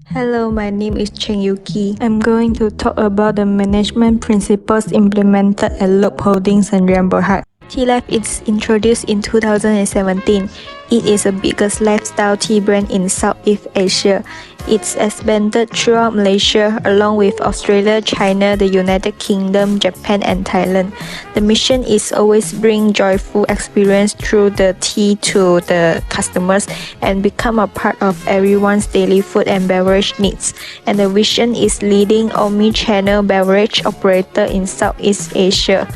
Hello, my name is Cheng Yuki. I'm going to talk about the management principles implemented at Loop Holdings and Rambohat. T-Life is introduced in 2017. It is the biggest lifestyle tea brand in Southeast Asia. It's expanded throughout Malaysia, along with Australia, China, the United Kingdom, Japan, and Thailand. The mission is always bring joyful experience through the tea to the customers and become a part of everyone's daily food and beverage needs. And the vision is leading omni-channel beverage operator in Southeast Asia.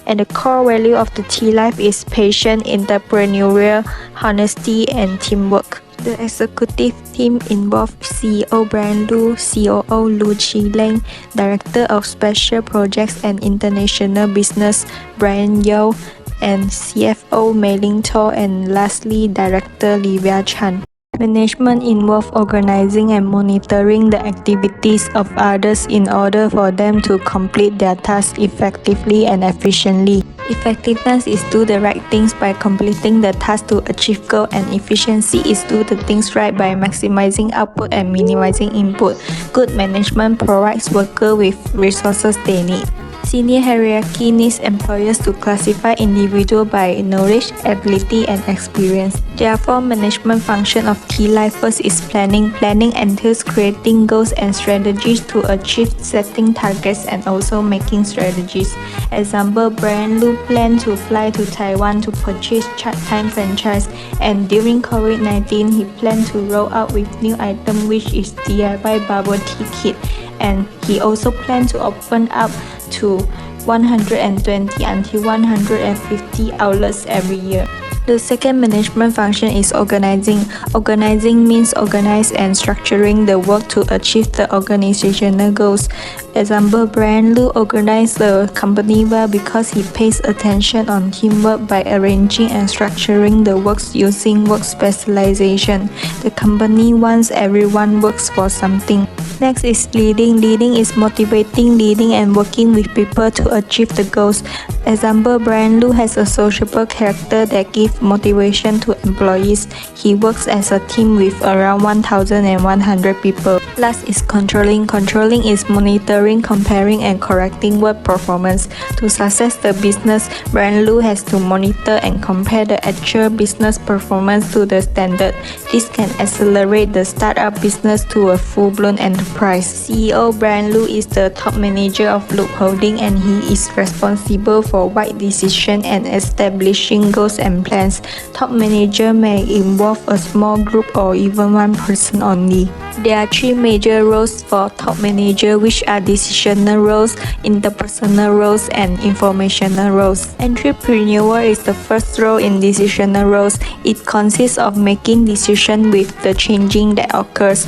And the core value of the Tea Life is patient, entrepreneurial, honesty, and teamwork. The executive team involves CEO Brian Lu, COO Lu Chi Leng, Director of Special Projects and International Business Brian Yeo, and CFO Mei Ling To, and lastly Director Livia Chan. Management involves organizing and monitoring the activities of others in order for them to complete their tasks effectively and efficiently. Effectiveness is do the right things by completing the task to achieve goal, and efficiency is do the things right by maximizing output and minimizing input. Good management provides workers with resources they need. Senior hierarchy needs employers to classify individuals by knowledge, ability, and experience. Therefore, management function of Tea Life first is planning. Planning entails creating goals and strategies to achieve setting targets and also making strategies. Example, Brian Lu planned to fly to Taiwan to purchase Chat-Time franchise, and during COVID-19, he planned to roll out with new item which is DIY bubble tea kit, and he also planned to open up to 120 until 150 outlets every year. The second management function is organizing. Organizing means organize and structuring the work to achieve the organizational goals. Example, Brian Lu organized the company well because he pays attention on teamwork by arranging and structuring the works using work specialization. The company wants everyone works for something. Next is leading. Leading is motivating, leading and working with people to achieve the goals. Example, Brian Lu has a sociable character that gives motivation to employees. He works as a team with around 1,100 people. Last is controlling. Controlling is monitoring, comparing, and correcting work performance. To success the business, Brian Lu has to monitor and compare the actual business performance to the standard. This can accelerate the startup business to a full-blown enterprise. CEO Brian Lu is the top manager of Loop Holding, and he is responsible for wide decision and establishing goals and plans. Top manager may involve a small group or even one person only. There are three major roles for top manager, which are decisional roles, interpersonal roles, and informational roles. Entrepreneur is the first role in decisional roles. It consists of making decisions with the changing that occurs.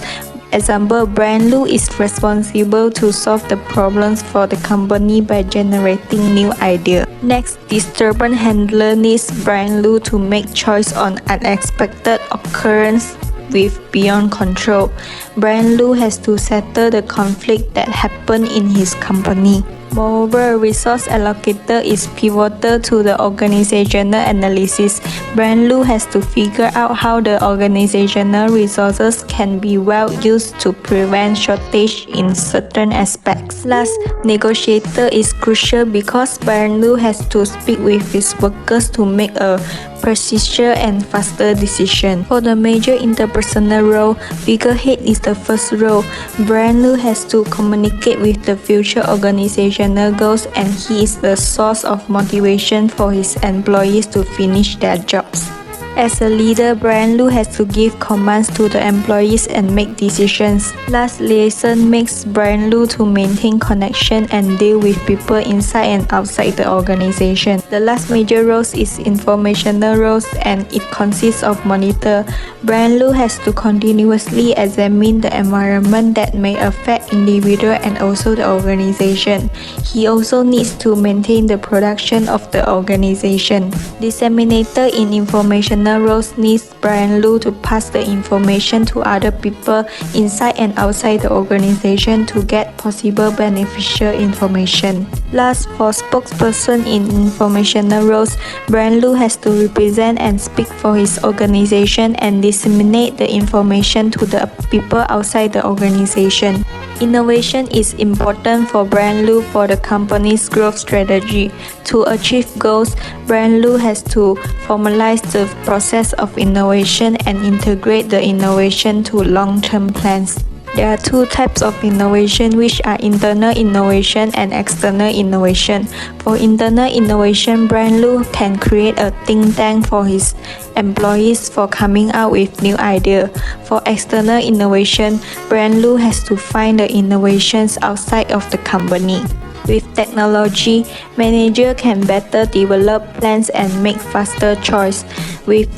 Example, Brian Lu is responsible to solve the problems for the company by generating new ideas. Next, disturbance handler needs Brian Lu to make choice on unexpected occurrence with beyond control. Brian Lu has to settle the conflict that happened in his company. Moreover, resource allocator is pivotal to the organizational analysis. Brian Lu has to figure out how the organizational resources can be well used to prevent shortage in certain aspects. Last, negotiator is crucial because Brian Lu has to speak with his workers to make a precise and faster decision. For the major interpersonal role, figurehead is the first role. Brian Lu has to communicate with the future organizational goals, and he is the source of motivation for his employees to finish their jobs. As a leader, Brian Lu has to give commands to the employees and make decisions. Last, liaison makes Brian Lu to maintain connection and deal with people inside and outside the organization. The last major role is informational roles, and it consists of monitor. Brian Lu has to continuously examine the environment that may affect individual and also the organization. He also needs to maintain the production of the organization. Disseminator in informational roles needs Brian Lu to pass the information to other people inside and outside the organization to get possible beneficial information. Last, for spokesperson in informational roles, Brand Lu has to represent and speak for his organization and disseminate the information to the people outside the organization. Innovation is important for Brand Lu for the company's growth strategy. To achieve goals, Brand Lu has to formalize the process of innovation and integrate the innovation to long-term plans. There are two types of innovation, which are internal innovation and external innovation. For internal innovation, Brand Lu can create a think tank for his employees for coming out with new ideas. For external innovation, Brand Lu has to find the innovations outside of the company. With technology, managers can better develop plans and make faster choices. With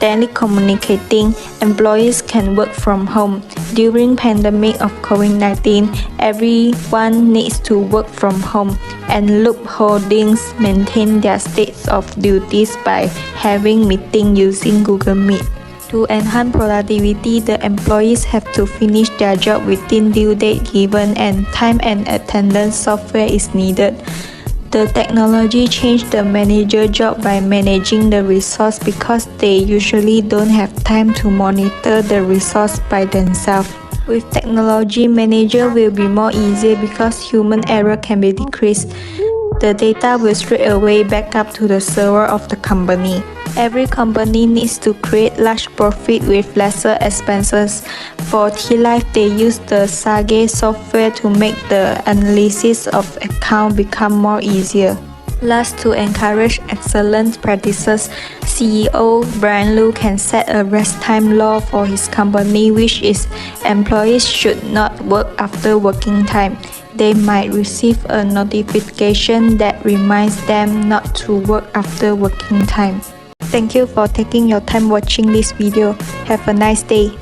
telecommunicating, employees can work from home. During pandemic of COVID-19, everyone needs to work from home, and Loop Holdings maintain their states of duties by having meeting using Google Meet. To enhance productivity, the employees have to finish their job within due date given, and time and attendance software is needed. The technology changed the manager job by managing the resource because they usually don't have time to monitor the resource by themselves. With technology, manager will be more easier because human error can be decreased. The data will straight away back up to the server of the company. Every company needs to create large profit with lesser expenses. For T-Life, they use the Sage software to make the analysis of account become more easier. Last, to encourage excellent practices, CEO Brand Lu can set a rest time law for his company, which is employees should not work after working time. They might receive a notification that reminds them not to work after working time. Thank you for taking your time watching this video. Have a nice day.